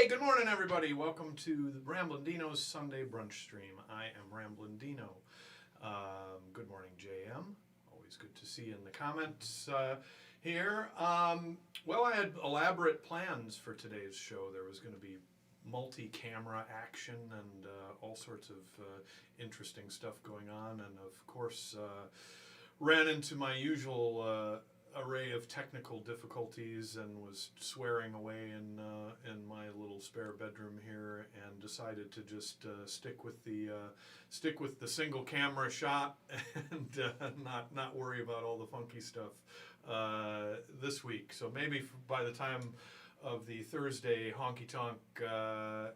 Hey, good morning, everybody. Welcome to the Ramblin Dino's Sunday Brunch Stream. I am Ramblin Dino. Good morning, JM. Always good to see you in the comments here. Well, I had elaborate plans for today's show. There was going to be multi-camera action and all sorts of interesting stuff going on. And of course, ran into my usual array of technical difficulties and was swearing away in my little spare bedroom here, and decided to just stick with the single camera shot and not worry about all the funky stuff this week. So maybe by the time of the Thursday honky tonk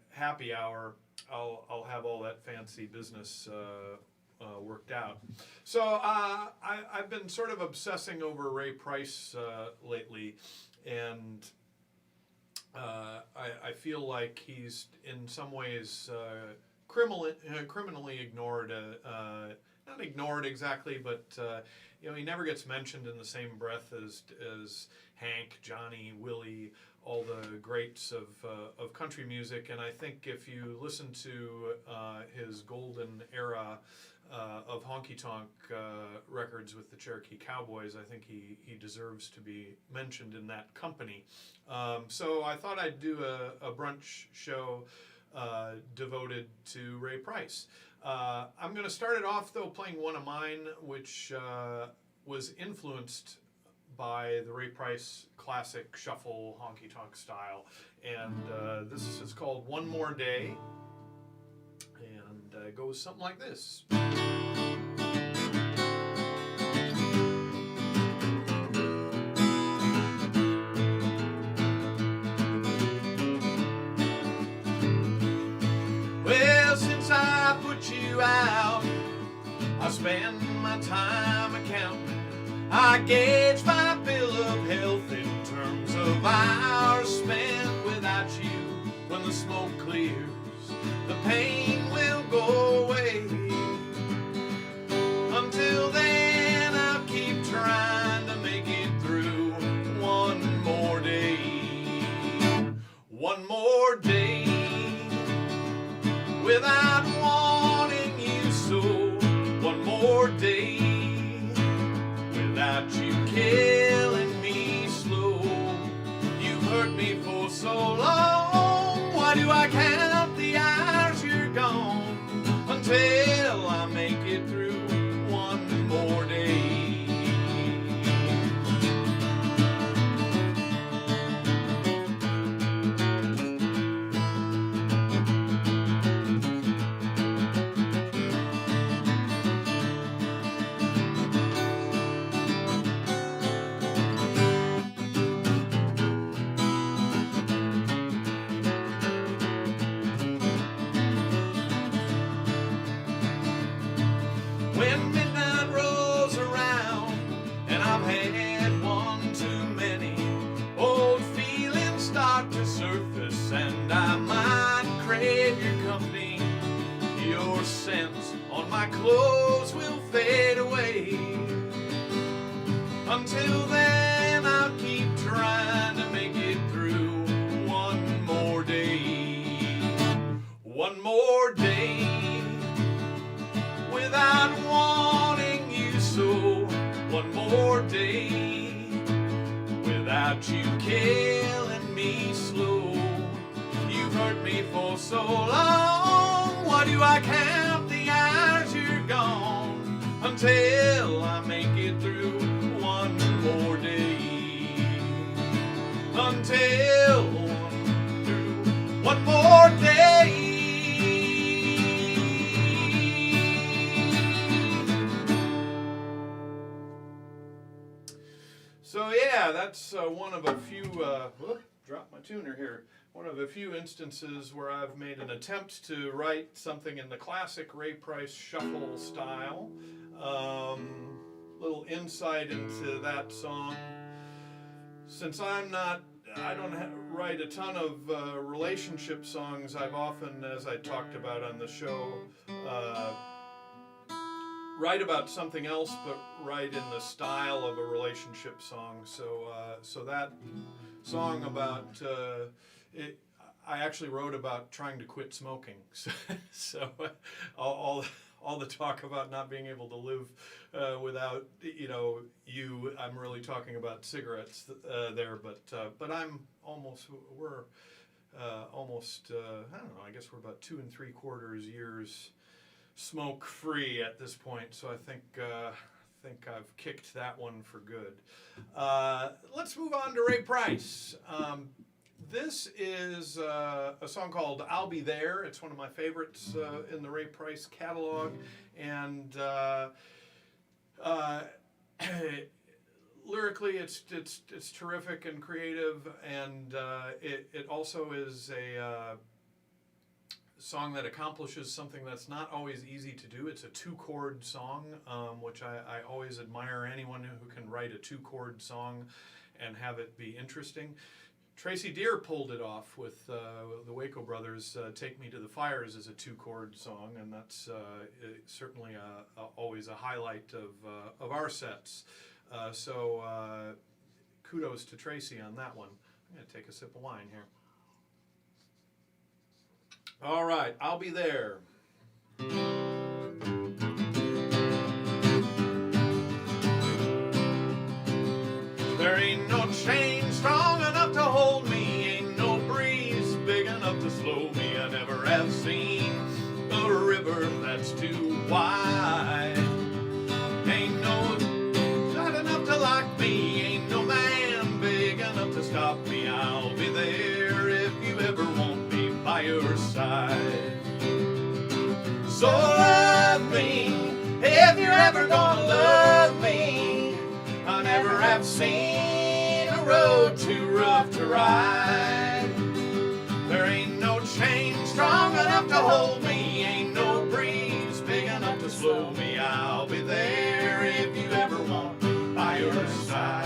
happy hour, I'll have all that fancy business worked out. So I've been sort of obsessing over Ray Price lately, and I feel like he's in some ways criminally ignored. Not ignored exactly, but he never gets mentioned in the same breath as Hank, Johnny, Willie, all the greats of country music. And I think if you listen to his golden era of honky-tonk records with the Cherokee Cowboys, I think he deserves to be mentioned in that company. So I thought I'd do a brunch show devoted to Ray Price. I'm going to start it off, though, playing one of mine, which was influenced by the Ray Price classic shuffle honky-tonk style. And this is called One More Day. And it goes something like this. Well, since I put you out, I spend my time accounting. I gauge my bill of health in terms of hours spent without you. When the smoke clears, the pain will go away. Until then, I'll keep trying to make it through one more day. One more day without wanting you so. One more day without you killing me slow. You've hurt me for so long. Why do I count the hours you're gone until I make it through one more day? When midnight rolls around and I've had one too many, old feelings start to surface and I might crave your company. Your scent on my clothes will fade away. Until then, I'll keep trying to make it through one more day. One more day without wanting you so. One more day without you killing me slow. You've hurt me for so long. Why do I count the hours you're gone until I make it through one more day? Until through one more day. So yeah, that's one of a few, drop my tuner here, one of a few instances where I've made an attempt to write something in the classic Ray Price shuffle style. Little insight into that song. Since I don't write a ton of relationship songs, I've often, as I talked about on the show, write about something else, but write in the style of a relationship song. So that song about it, I actually wrote about trying to quit smoking. So all the talk about not being able to live without I'm really talking about cigarettes there. But we're almost I don't know. I guess we're about 2 3/4 years smoke free at this point. So I think I've kicked that one for good. Let's move on to Ray Price. This is a song called "I'll Be There." It's one of my favorites in the Ray Price catalog, and lyrically, it's terrific and creative, and it also is a song that accomplishes something that's not always easy to do. It's a 2-chord song, which I always admire anyone who can write a 2-chord song and have it be interesting. Tracy Deer pulled it off with the Waco Brothers. "Take Me to the Fires" is a 2-chord song, and that's certainly always a highlight of our sets. So kudos to Tracy on that one. I'm going to take a sip of wine here. All right, "I'll Be There." There ain't no chain strong enough to hold me, ain't no breeze big enough to slow me. I never have seen a river that's too wide. Ain't no tight enough to lock me, ain't no man big enough to stop me. I'll be there if you ever want me by your side. So love me if you're ever gonna love me. I never have seen a road too rough to ride. There ain't no chain strong enough to hold me, ain't no breeze big enough to slow me. I'll be there if you ever want me by your side.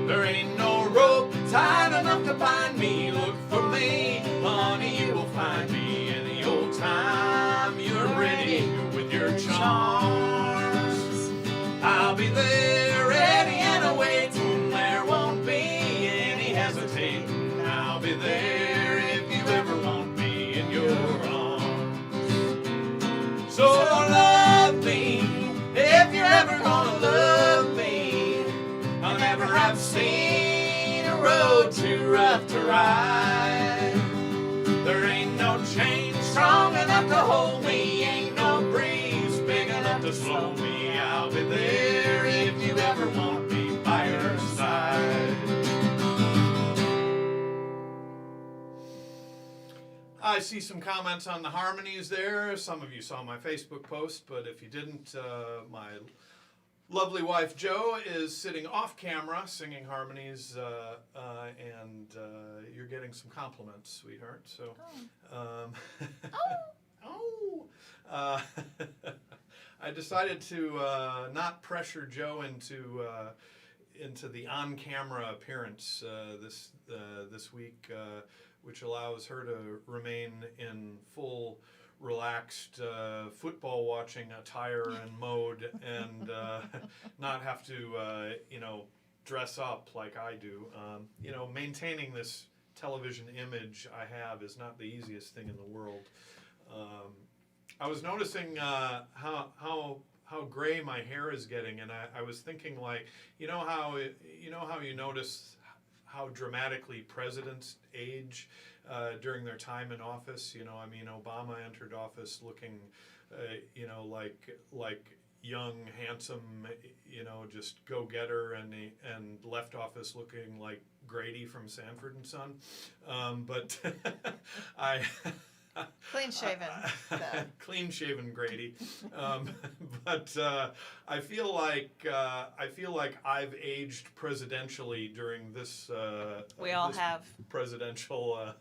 There ain't no rope tight enough to bind me. Look for me, honey, you will find me any old time you're ready with your charms. I'll be there, ready and awaiting. There won't be any hesitating. I'll be there if you ever want me in your arms. So love me if you're ever gonna love me. I'll never have seen a road too rough to ride. There ain't no chain strong enough to hold me, ain't no breeze big enough to slow me. I'll be there if you ever want me by your side. I see some comments on the harmonies there. Some of you saw my Facebook post, but if you didn't, my lovely wife Jo is sitting off camera singing harmonies, and you're getting some compliments, sweetheart. So, I decided to not pressure Jo into the on-camera appearance this week, which allows her to remain in full relaxed football watching attire and mode, and not have to dress up like I do. Maintaining this television image I have is not the easiest thing in the world. I was noticing how gray my hair is getting, and I was thinking, like, how you notice how dramatically presidents age during their time in office. Obama entered office looking, like young, handsome, just go-getter, and left office looking like Grady from Sanford and Son. But I. Clean-shaven. Clean-shaven Grady, but I feel like I've aged presidentially during this. We all this have presidential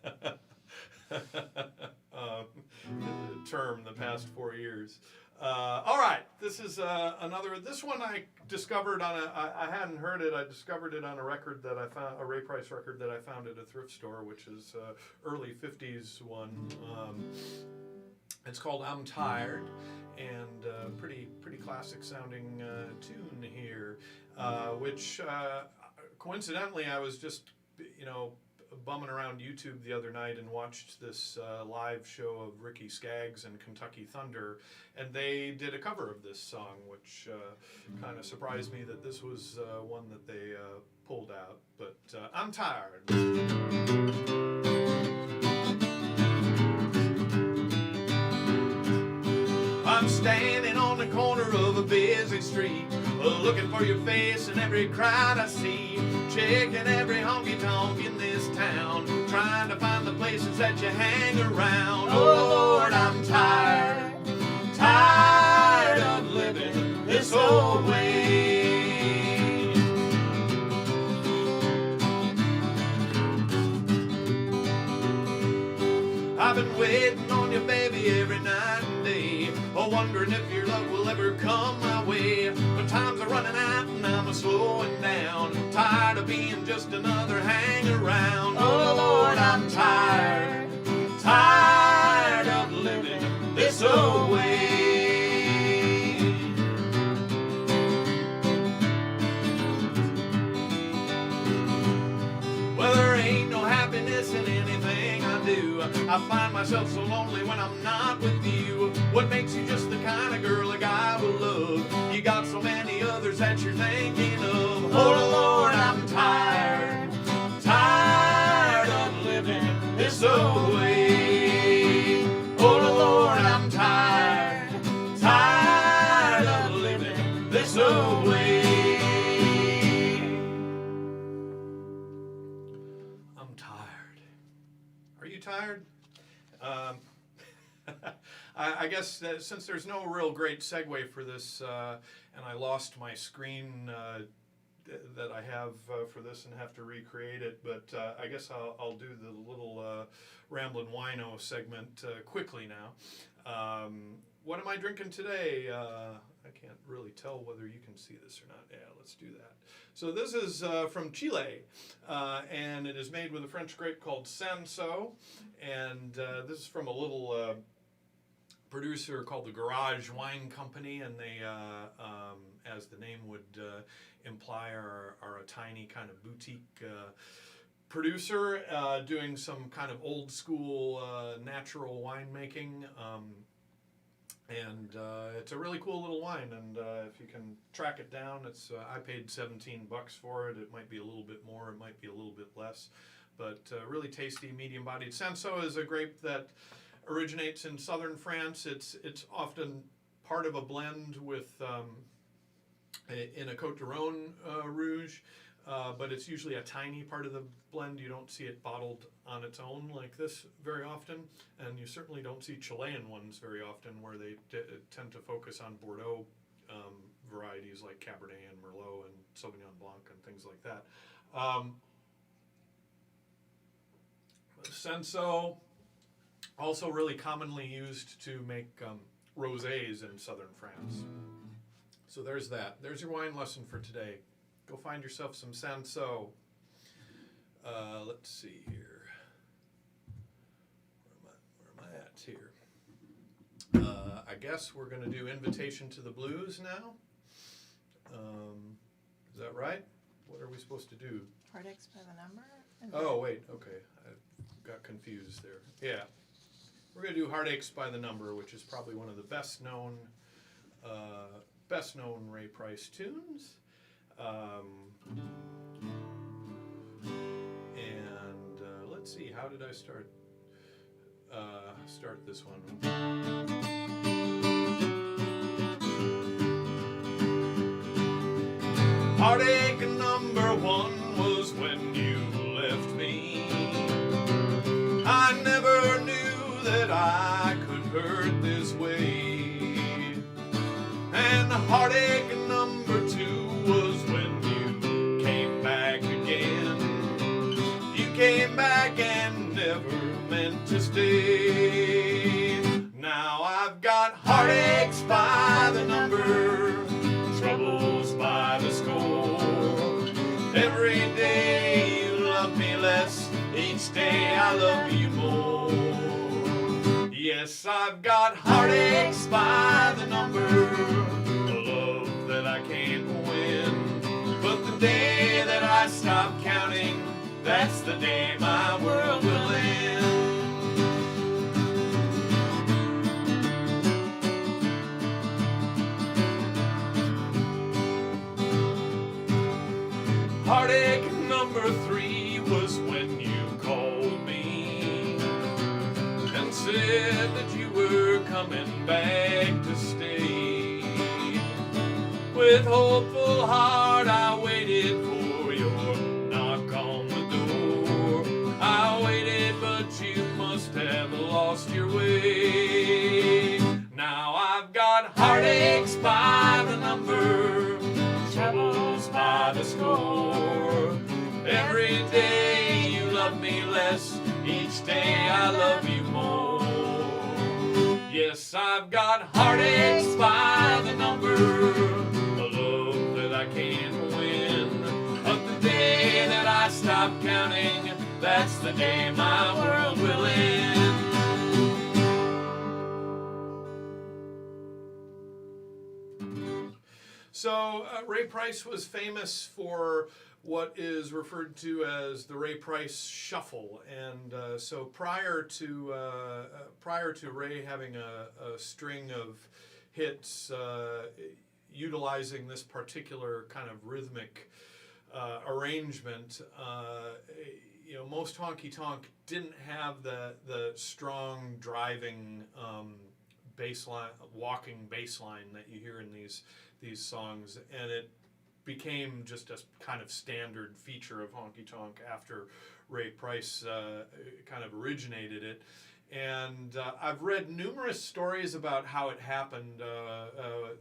term the past 4 years. All right, this is this one I discovered I hadn't heard it. I discovered it on a record that I found, a Ray Price record that I found at a thrift store, which is early 50s one. It's called "I'm Tired," and pretty classic sounding tune here, which coincidentally I was just bumming around YouTube the other night and watched this live show of Ricky Skaggs and Kentucky Thunder, and they did a cover of this song, which kind of surprised me that this was one that they pulled out. But I'm tired. I'm standing on the corner of a busy street, looking for your face in every crowd I see, checking every honky-tonk in this town, trying to find the places that you hang around. Oh Lord, I'm tired, tired of living this old way. I've been waiting on you, baby, every night and day, wondering if your love will ever come my way. But times are running out and I'm slowing down, tired of being just another hang around. Oh Lord, I'm tired, tired of living this old way. Well, there ain't no happiness in anything I do. I find myself so lonely when I'm not with you. What makes you just the kind of girl a guy will love? You got so many others that you're thinking of. Oh Lord, I'm tired, tired of living this old way. Oh Lord, I'm tired, tired of living this old way. I'm tired. Are you tired? I guess since there's no real great segue for this, and I lost my screen that I have for this and have to recreate it, but I guess I'll do the little Ramblin' Wino segment quickly now. What am I drinking today? I can't really tell whether you can see this or not. Yeah, let's do that. So this is from Chile, and it is made with a French grape called Sanso, and this is from a little producer called the Garage Wine Company, and they, as the name would imply, are a tiny kind of boutique producer doing some kind of old school natural winemaking. And it's a really cool little wine, and if you can track it down, it's I paid $17 for it. It might be a little bit more, it might be a little bit less, but really tasty, medium-bodied. Sanso is a grape that originates in southern France. It's often part of a blend with in a Côte d'Aron Rouge, but it's usually a tiny part of the blend. You don't see it bottled on its own like this very often, and you certainly don't see Chilean ones very often, where they tend to focus on Bordeaux varieties like Cabernet and Merlot and Sauvignon Blanc and things like that. Sanso, also really commonly used to make rosés in southern France. So there's that. There's your wine lesson for today. Go find yourself some Sanso. Let's see here. Where am I at here? I guess we're going to do Invitation to the Blues now. Is that right? What are we supposed to do? Heartaches by the number? Oh, wait. Okay. I got confused there. Yeah. We're going to do Heartaches by the Number, which is probably one of the best known Ray Price tunes. And let's see, how did I start this one? Heartache number one was when you left me. I never knew that I could hurt this way. And heartache number two was when you came back again. You came back and never meant to stay. Now I've got heartaches by the number, troubles by the score. Every day you love me less, each day I love you more. Yes, Yes, I've got heartaches by the number, a love that I can't win. But the day that I stop counting, that's the day my world will end. Heartache number 3 was when you called me and said that you were coming back to stay. With hopeful heart I waited for your knock on the door. I waited, but you must have lost your way. Now I've got heartaches by the number, troubles by the score. Every day you love me less, each day I love you more. Yes, I've got heartaches by the number, a love that I can't win. But the day that I stop counting, that's the day my world will end. So Ray Price was famous for what is referred to as the Ray Price Shuffle, and so prior to Ray having a string of hits utilizing this particular kind of rhythmic arrangement, most honky tonk didn't have the strong driving bassline, walking bassline that you hear in these songs, and it became just a kind of standard feature of honky tonk after Ray Price kind of originated it. And I've read numerous stories about how it happened.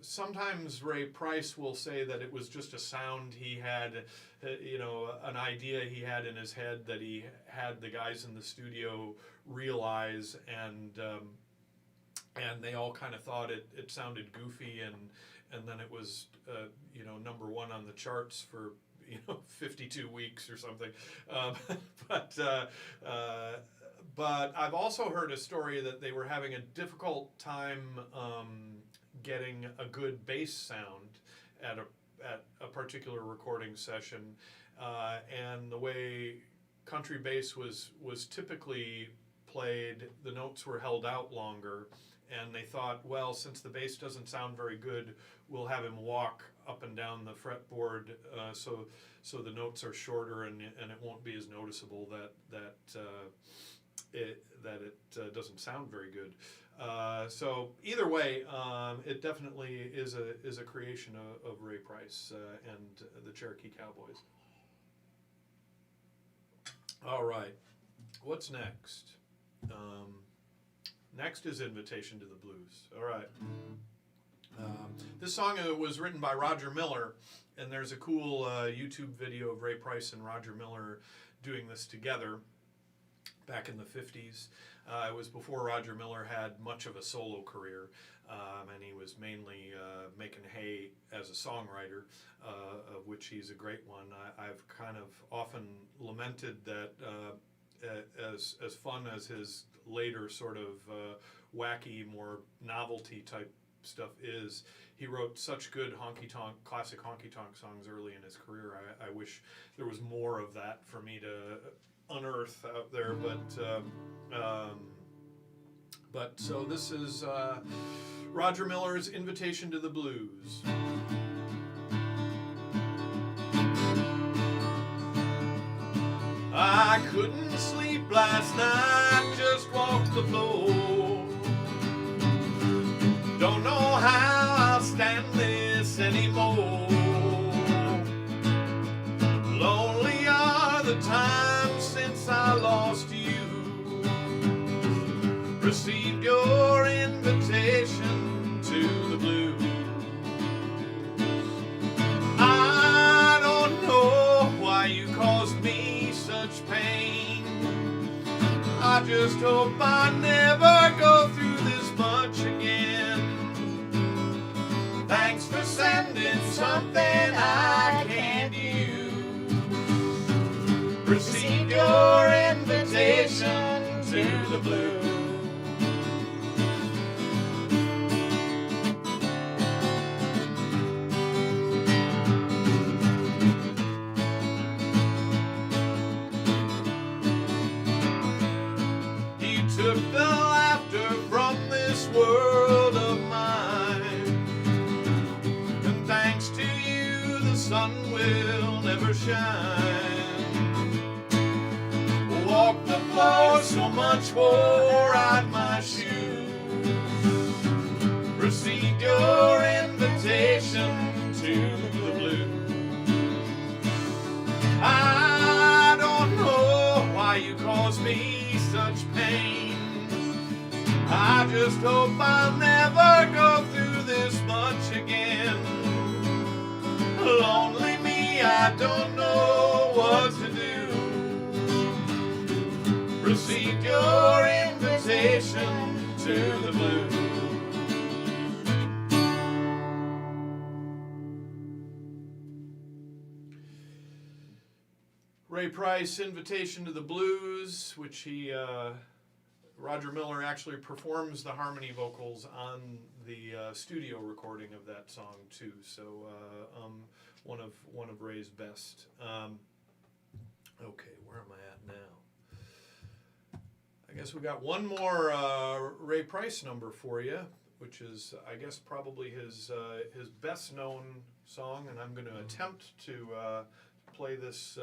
Sometimes Ray Price will say that it was just a sound he had, an idea he had in his head that he had the guys in the studio realize, and they all kind of thought it sounded goofy, and then it was number 1 on the charts for 52 weeks or something. But I've also heard a story that they were having a difficult time getting a good bass sound at a particular recording session, and the way country bass was typically played, the notes were held out longer. And they thought, well, since the bass doesn't sound very good, we'll have him walk up and down the fretboard, so the notes are shorter and it won't be as noticeable that it doesn't sound very good. So either way, it definitely is a creation of Ray Price and the Cherokee Cowboys. All right, what's next? Next is Invitation to the Blues. All right. This song was written by Roger Miller, and there's a cool YouTube video of Ray Price and Roger Miller doing this together back in the 50s. It was before Roger Miller had much of a solo career, and he was mainly making hay as a songwriter, of which he's a great one. I've kind of often lamented that as fun as his later sort of wacky, more novelty type stuff is, he wrote such good classic honky tonk songs early in his career. I wish there was more of that for me to unearth out there, but so this is Roger Miller's Invitation to the Blues. I couldn't sleep last night, just walked the floor. Don't know how I'll stand this anymore. Lonely are the times since I lost you. Received your invitation to the blues. I don't know why you caused me such pain. I just hope I never go through this much again. Thanks for sending something I can't use. Received your invitation to the blues. took the laughter from this world of mine. And thanks to you, the sun will never shine. Walk the floor, so much wore out my shoes. Received your invitation to the blues. I don't know why you caused me such pain. I just hope I'll never go through this much again. Lonely me, I don't know what to do. Received your invitation to the blues. Ray Price, Invitation to the Blues, which he, Roger Miller actually performs the harmony vocals on the studio recording of that song too. So one of Ray's best. Okay, where am I at now? I guess we got one more Ray Price number for you, which is, I guess, probably his best known song, and I'm going to attempt to play this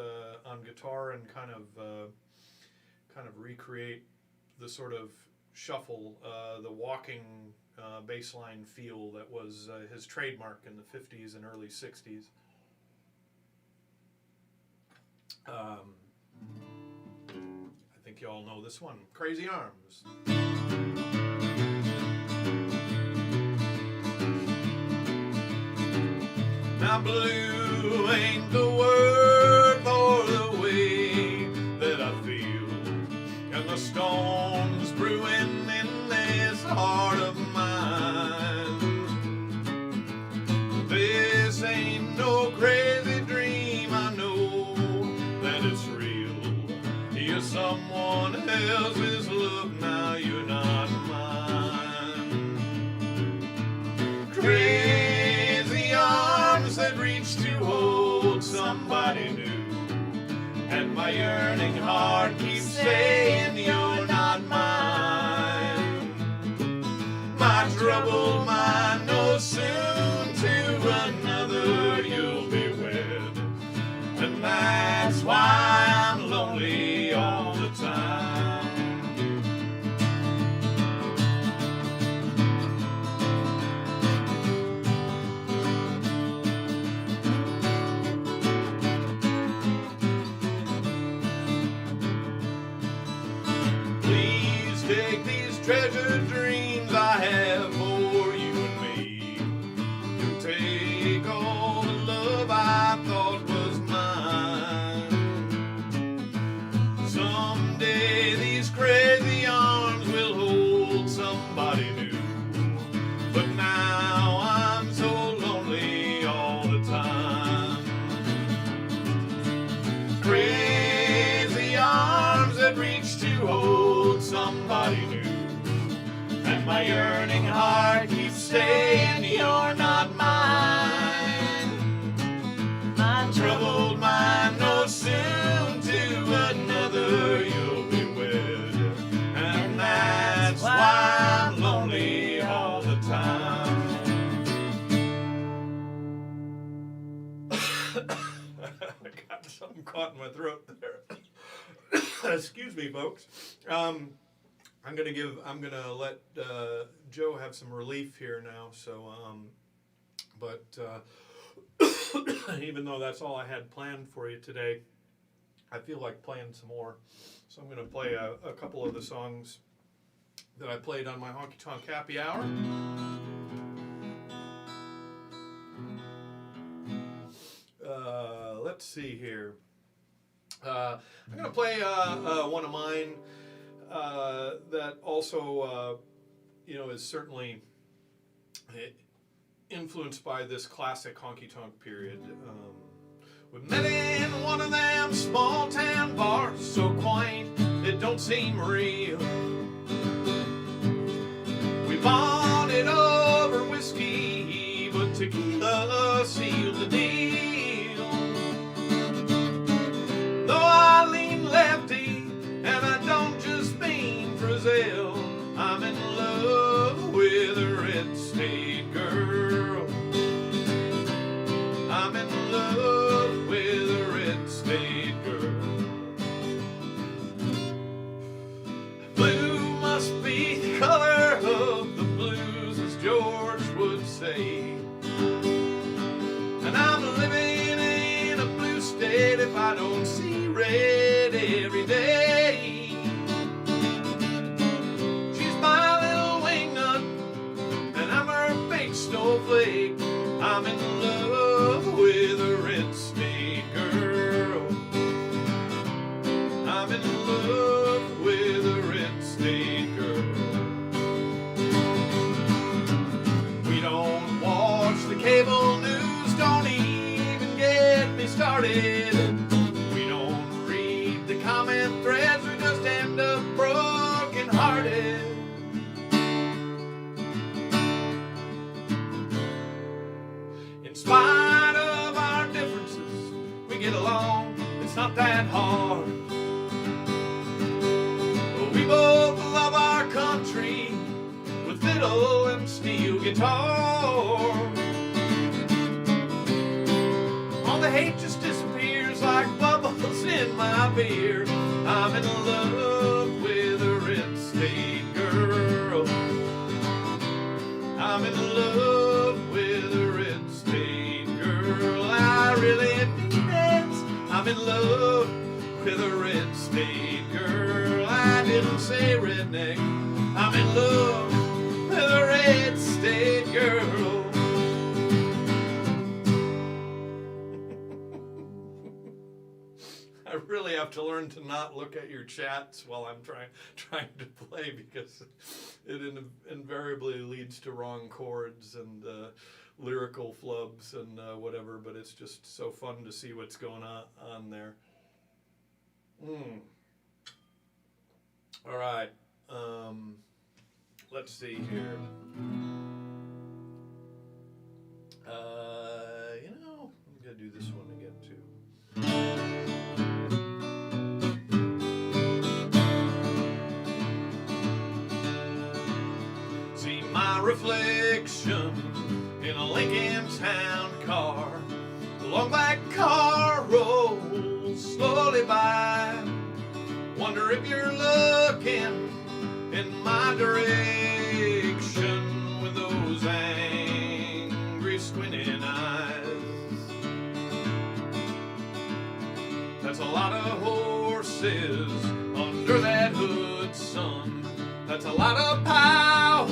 on guitar and kind of recreate the sort of shuffle, the walking bass line feel that was his trademark in the 50s and early 60s. I think you all know this one, Crazy Arms. Now blue ain't the word for the way that I feel, and the storm's brewing in this heart of mine. This ain't no crazy dream, I know that it's real. You're someone else's love, now you're not mine. Crazy arms that reach to hold somebody new, and my yearning heart keeps saying you're not mine. My troubled mind knows soon to another you'll be wed, and that's why I'm lonely all the time. Take these treasured dreams I have for you and me, and take all the love I thought was mine. Someday these crazy arms will hold somebody new, but now I'm so lonely all the time. Crazy arms that reach to hold somebody new, and my yearning heart keeps saying you're not mine. My troubled mind knows soon to another you'll be wed, and that's why I'm lonely all the time. I got something caught in my throat there. Excuse me, folks. I'm gonna let Joe have some relief here now. So, but even though that's all I had planned for you today, I feel like playing some more. So I'm gonna play a couple of the songs that I played on my Honky Tonk Happy Hour. Let's see here. I'm going to play one of mine that also, is certainly influenced by this classic honky-tonk period. We met in one of them small-town bars, so quaint it don't seem real. We bonded over whiskey, but tequila sealed the deal. Though I lean lefty, and I don't just mean Brazil, I'm in love with a red state girl. We don't watch the cable news, don't even get me started. We don't read the comment threads, we just end up broken hearted. In spite of our differences, we get along, it's not that hard. We both love our country with fiddle and steel guitar. All the hate just disappears like bubbles in my beer. I'm in love with a red state girl. I'm in love with a red state girl. I really mean it. I'm in love with a red state girl. I didn't say redneck. I'm in love with a red state girl. I really have to learn to not look at your chats while I'm trying to play, because it invariably leads to wrong chords and lyrical flubs and whatever. But it's just so fun to see what's going on there. All right. Let's see here. I'm gonna do this one again too. See my reflection in a Lincoln Town car. The long black car rolls slowly by. Wonder if you're looking in my direction with those angry squinting eyes. That's a lot of horses under that hood, son. That's a lot of power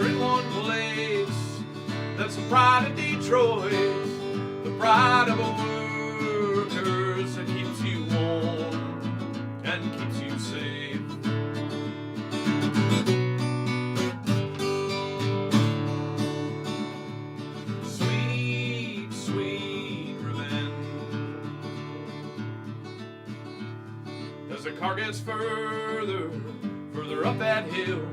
in one place. That's the pride of Detroit, the pride of workers that keeps you warm and keeps you safe. Sweet, sweet revenge. As the car gets further up that hill,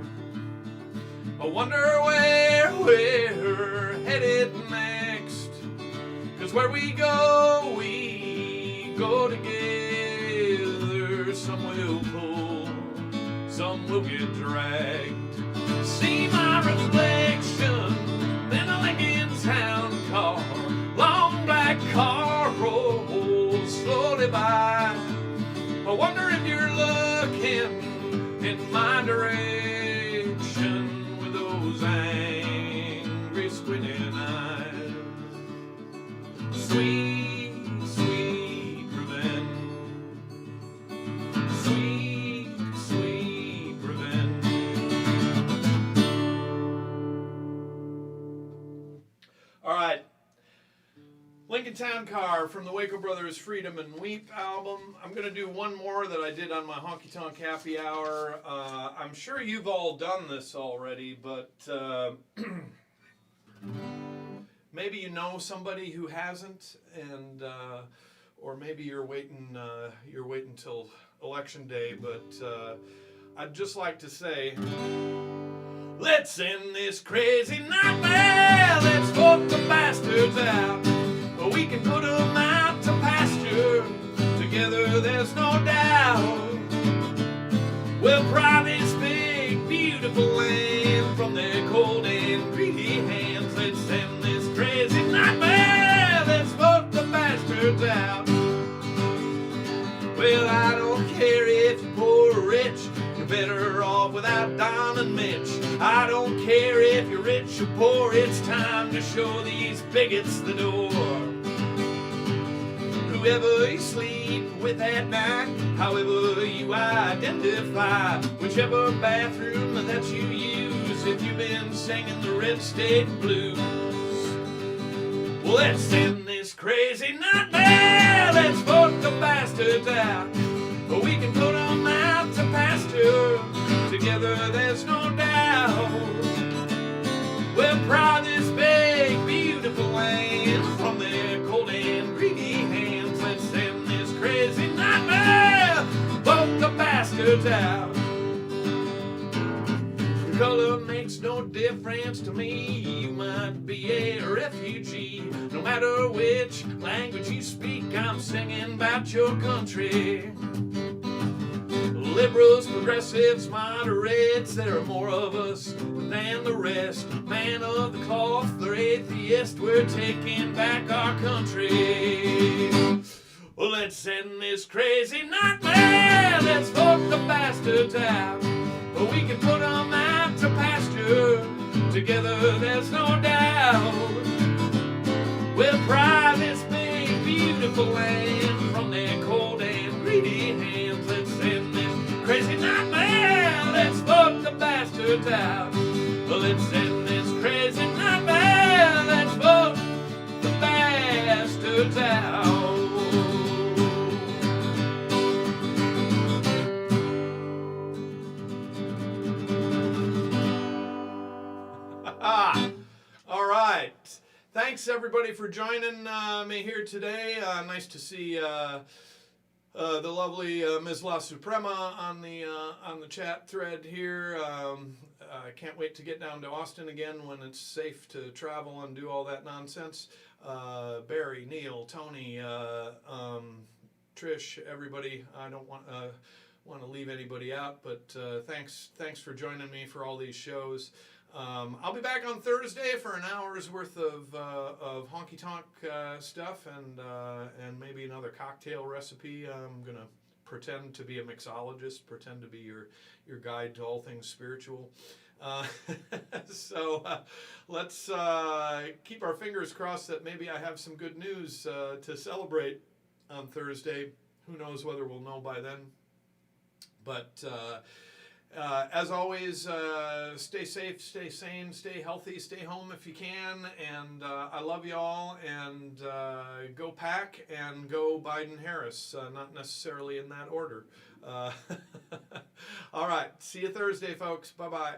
I wonder where we're headed next. 'Cause where we go together. Some will pull, some will get dragged. See my reflection in a Lincoln Town car. Long black car rolls slowly by. I wonder if you're looking in my direction with those angry squinting eyes. Sweet, sweet revenge. Sweet, sweet revenge. All right. Lincoln Town Car from the Waco Brothers' Freedom and Weep album. I'm going to do one more that I did on my Honky Tonk Happy Hour. I'm sure you've all done this already, but maybe you know somebody who hasn't, and or maybe you're waiting till Election Day. But I'd just like to say, let's end this crazy nightmare. Let's vote the bastards out. We can put them out to pasture. Together there's no doubt. We'll pry this big, beautiful land from their cold and greedy hands. Let's end this crazy nightmare. Let's vote the bastards out. Well, I don't care if you're poor or rich. You're better off without Don and Mitch. I don't care if you're rich or poor. It's time to show these bigots the door. Whoever you sleep with at night, however you identify, whichever bathroom that you use, if you've been singing the Red State Blues. Well, let's end this crazy nightmare. Let's vote the bastards out. bastards out. Color makes no difference to me. You might be a refugee. No matter which language you speak, I'm singing about your country. Liberals, progressives, moderates, there are more of us than the rest. Man of the cloth or atheist, we're taking back our country. Well, let's end this crazy nightmare. Let's vote the bastards out. But we can put them out to pasture. Together there's no doubt. We'll pry this big, beautiful land from their cold and greedy hands. Let's end this crazy nightmare. Let's vote the bastards out. Let's end this crazy nightmare. Let's vote the bastards out. All right. Thanks everybody for joining me here today. Nice to see the lovely Ms. La Suprema on the chat thread here. I can't wait to get down to Austin again when it's safe to travel and do all that nonsense. Barry, Neil, Tony, Trish, everybody. I don't want to leave anybody out, but thanks for joining me for all these shows. I'll be back on Thursday for an hour's worth of honky tonk stuff and maybe another cocktail recipe. I'm gonna pretend to be a mixologist, pretend to be your guide to all things spiritual. So let's keep our fingers crossed that maybe I have some good news to celebrate on Thursday. Who knows whether we'll know by then. But as always, stay safe, stay sane, stay healthy, stay home if you can, and I love you all, and go Pack and go Biden-Harris, not necessarily in that order. All right, see you Thursday, folks. Bye-bye.